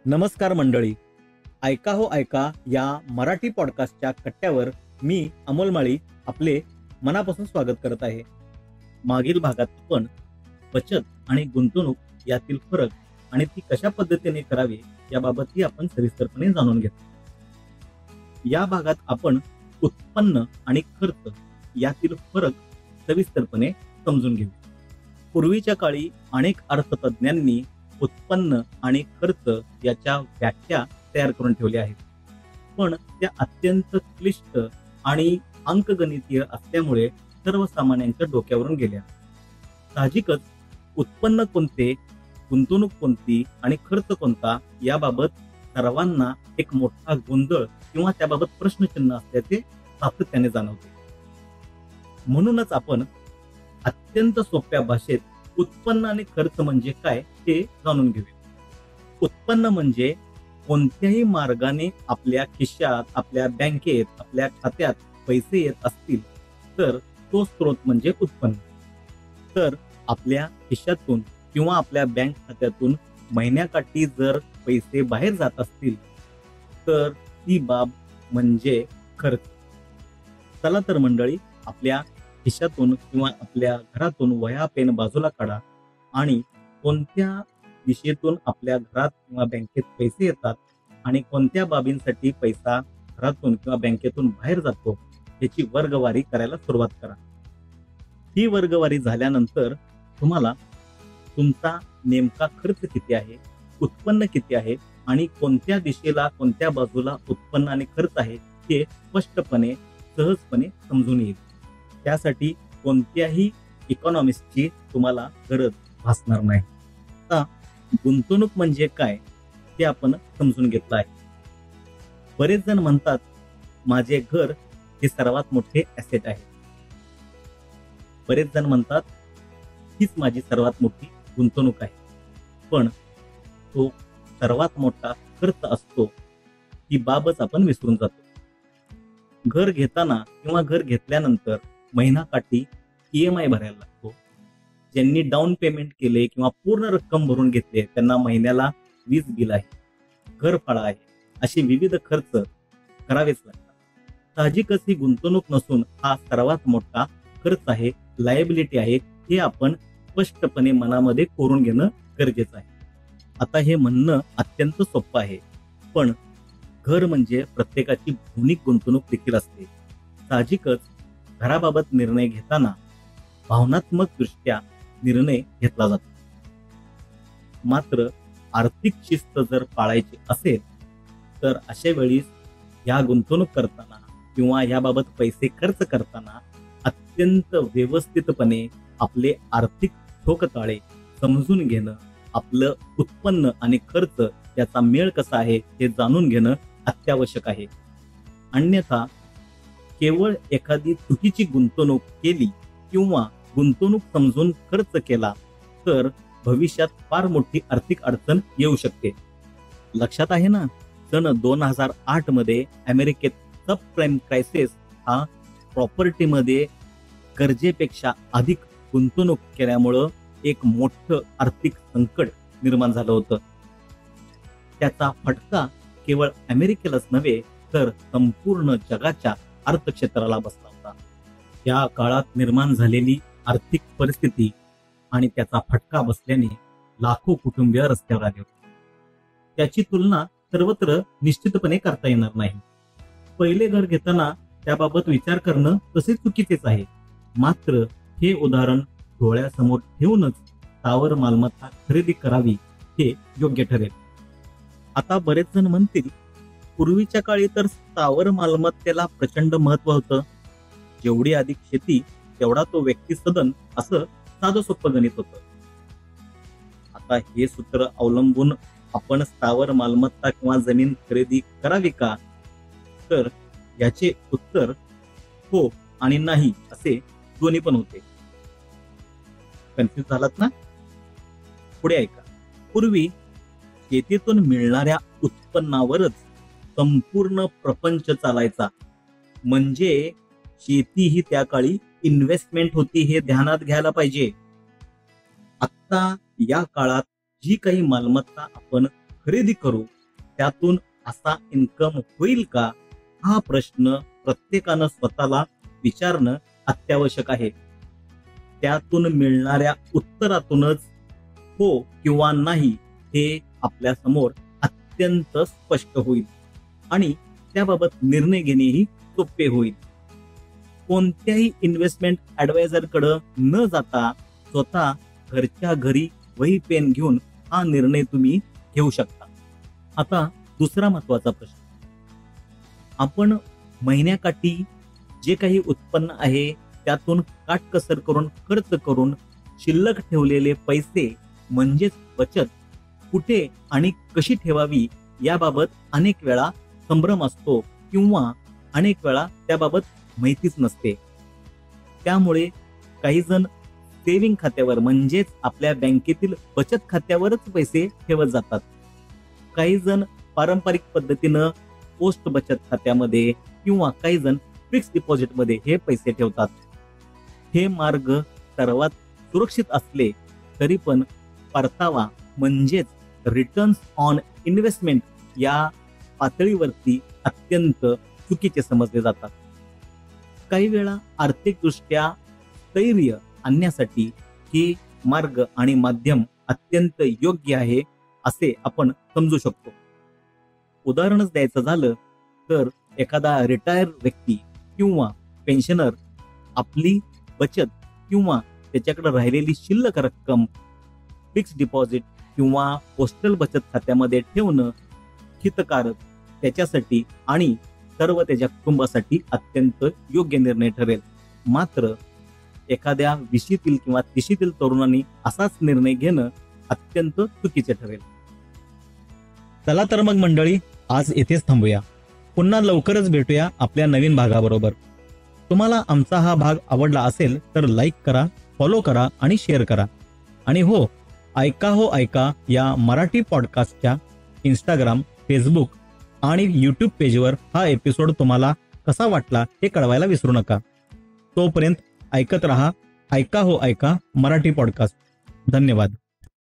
नमस्कार मंडळी, ऐका हो ऐका या मराठी पॉडकास्टच्या कट्ट्यावर मी अमोल माळी आपले मनापासून स्वागत करत आहे. मागील भागात आपण बचत आणि गुंतवणूक यातील फरक आणि ती कशा पद्धतीने करावी याबाबतही आपण सविस्तरपणे जाणून घेतले. या भागात आपण उत्पन्न आणि खर्च यातील फरक सविस्तरपणे समजून घेऊ. पूर्वीच्या काळी अनेक अर्थतज्ञांनी उत्पन्न आणि खर्च याच्या व्याख्या तयार करून ठेवल्या आहेत, पण त्या अत्यंत क्लिष्ट आणि अंकगणितीय असल्यामुळे सर्वसामान्यांच्या डोक्यावरून गेल्या. साहजिकच उत्पन्न कोणते, गुंतवणूक कोणती आणि खर्च कोणता याबाबत सर्वांना एक मोठा गोंधळ किंवा त्याबाबत प्रश्नचिन्ह असल्याचे सातत्याने जाणवते. म्हणूनच आपण अत्यंत सोप्या भाषेत उत्पन्न आणि खर्च म्हणजे काय ते जाणून घेऊया. उत्पन्न म्हणजे कोणत्याही मार्गाने आपल्या खिशात, आपल्या बँकेत, आपल्या खात्यात पैसे येत असतील तर तो स्रोत म्हणजे उत्पन्न. तर आपल्या खिशातून किंवा आपल्या बँक खात्यातून महिन्याकाठी जर पैसे बाहेर जात असतील तर ती बाब म्हणजे खर्च. चला तर मंडळी, आपल्या खिशातून किंवा आपल्या घरातून वह्या पेन बाजूला काढा आणि कोणत्या दिशेतून आपल्या घरात किंवा बँकेत पैसे येतात आणि कोणत्या बाबींसाठी पैसा घरातून किंवा बँकेतून बाहेर जातो याची वर्गवारी करायला सुरुवात करा. ही वर्गवारी झाल्यानंतर तुम्हाला तुमचा नेमका खर्च किती आहे, उत्पन्न किती आहे आणि कोणत्या दिशेला, कोणत्या बाजूला उत्पन्न आणि खर्च आहे हे स्पष्टपणे, सहजपणे समजून येईल. त्यासाठी कोणत्याही इकॉनॉमिस्टची तुम्हाला गरज भासणार नाही. आता गुंतवणूक म्हणजे काय ते आपण समजून घेतलं आहे. बरेच जण म्हणतात माझे घर हे सर्वात मोठे ॲसेट आहे. बरेच जण म्हणतात हीच माझी सर्वात मोठी गुंतवणूक आहे. पण तो सर्वात मोठा खर्च असतो ही बाबच आपण विसरून जातो. घर घेताना किंवा घर घेतल्यानंतर महिनाकाठी EMI भरायला लागतो. ज्यांनी डाऊन पेमेंट केले किंवा पूर्ण रक्कम भरून घेतले त्यांना महिन्याला वीज बिल आहे, घरफाळा आहे, असे विविध खर्च करावेच लागतात. साहजिकच ही गुंतवणूक नसून हा सर्वात मोठा खर्च आहे, लायबिलिटी आहे, हे आपण स्पष्टपणे मनामध्ये कोरून घेणं गरजेचं आहे. आता हे म्हणणं अत्यंत सोपं आहे, पण घर म्हणजे प्रत्येकाची भावनिक गुंतवणूक देखील असते. साहजिकच घराबाबत निर्णय घेताना भावनात्मक दृष्ट्या निर्णय घेतला जातो. मात्र आर्थिक शिस्त जर पाळायची असेल तर अशा वेळी या गुंतवणूक करताना किंवा याबाबत पैसे खर्च करताना अत्यंत व्यवस्थितपणे आपले आर्थिक ठोकताळे समजून घेणं, आपलं उत्पन्न आणि खर्च याचा मेळ कसा आहे हे जाणून घेणं अत्यावश्यक आहे. अन्यथा केवळ एखादी चुकीची गुंतवणूक केली किंवा गुंतवणूक समजून खर्च केला तर भविष्यात फार मोठी आर्थिक अडचण येऊ शकते. लक्षात आहे ना, सन 2008 मध्ये अमेरिकेत सबप्राईम क्रायसिस हा प्रॉपर्टीमध्ये गरजेपेक्षा अधिक गुंतवणूक केल्यामुळं एक मोठं आर्थिक संकट निर्माण झालं होतं. त्याचा फटका केवळ अमेरिकेलाच नव्हे तर संपूर्ण जगाच्या अर्थक्षेत्राला बसला होता. या काळात निर्माण झालेली आर्थिक परिस्थिती आणि त्याचा फटका बसल्याने लाखो कुटुंबीय रस्त्यावर आले होते. त्याची तुलना सर्वत्र निश्चितपणे करता येणार नाही. पहिले घर घेताना त्याबाबत विचार करणं तसे चुकीचेच आहे. मात्र हे उदाहरण डोळ्यासमोर ठेवूनच स्थावर मालमत्ता खरेदी करावी हे योग्य ठरेल. आता बरेच जण म्हणतील पूर्वीच्या काळी तर स्थावर मालमत्तेला प्रचंड महत्व होतं. जेवढी अधिक शेती तेवढा तो व्यक्ती सदन, असं साधं सोपं गणित होतं. आता हे सूत्र अवलंबून आपण स्थावर मालमत्ता किंवा जमीन खरेदी करावी का? तर याचे उत्तर हो आणि नाही असे दोन्ही पण होते. कन्फ्युज झालात ना? पुढे ऐका. पूर्वी शेतीतून मिळणाऱ्या उत्पन्नावरच संपूर्ण प्रपंच चालायचा. म्हणजे शेती ही त्या काळी इन्व्हेस्टमेंट होती, हे ध्यानात घ्यायला पाहिजे. आता या काळात जी काही मालमत्ता आपण खरेदी करू त्यातून असा इन्कम होईल का, हा प्रश्न प्रत्येकानं स्वतःला विचारणं अत्यावश्यक आहे. त्यातून मिळणाऱ्या उत्तरातूनच हो किंवा नाही हे आपल्या समोर अत्यंत स्पष्ट होईल आणि त्याबाबत निर्णय घेणेही सोपे होईल. कोणत्याही इन्व्हेस्टमेंट ऍडवायझरकडे न जाता स्वतः घरच्या घरी वही पेन घेऊन हा निर्णय तुम्ही घेऊ शकता. आता दुसरा महत्वाचा प्रश्न, आपण महिन्याकाठी जे काही उत्पन्न आहे त्यातून काटकसर करून खर्च करून शिल्लक ठेवलेले पैसे म्हणजेच बचत कुठे आणि कशी ठेवावी याबाबत अनेक वेळा संभ्रम असतो किंवा अनेक वेळा त्याबाबत माहितीच नसते. त्यामुळे काही जण सेव्हिंग खात्यावर म्हणजेच आपल्या बँकेतील बचत खात्यावरच पैसे ठेवत जातात. काही जण पारंपरिक पद्धतीनं पोस्ट बचत खात्यामध्ये किंवा काही जण फिक्स डिपॉझिट मध्ये हे पैसे ठेवतात. हे मार्ग सर्वात सुरक्षित असले तरी पण परतावा म्हणजेच रिटर्न्स ऑन इन्व्हेस्टमेंट या पातळीवरती अत्यंत चुकीचे समजले जातात. काही वेळा आर्थिकदृष्ट्या स्थैर्य आणण्यासाठी हे मार्ग आणि माध्यम अत्यंत योग्य आहे असे आपण समजू शकतो. उदाहरणच द्यायचं झालं तर एखादा रिटायर व्यक्ती किंवा पेन्शनर आपली बचत किंवा त्याच्याकडे राहिलेली शिल्लक रक्कम फिक्स डिपॉझिट किंवा पोस्टल बचत खात्यामध्ये ठेवणं हितकारक त्याच्यासाठी आणि सर्व त्याच्या कुटुंबासाठी अत्यंत योग्य निर्णय ठरेल. मात्र एखाद्या 20तील किंवा 30तील तरुणांनी असाच निर्णय घेणं अत्यंत चुकीचे ठरेल. चला तर मग मंडळी, आज येथेच थांबूया. पुन्हा लवकरच भेटूया आपल्या नवीन भागाबरोबर. तुम्हाला आमचा हा भाग आवडला असेल तर लाईक करा, फॉलो करा आणि शेअर करा. आणि हो, ऐका हो ऐका या मराठी पॉडकास्टच्या इंस्टाग्राम, फेसबुक आणि यूट्यूब पेजवर हा एपिसोड तुम्हाला कसा वाटला हे कळवायला विसरू नका. तोपर्यंत ऐकत रहा ऐका हो ऐका मराठी पॉडकास्ट. धन्यवाद.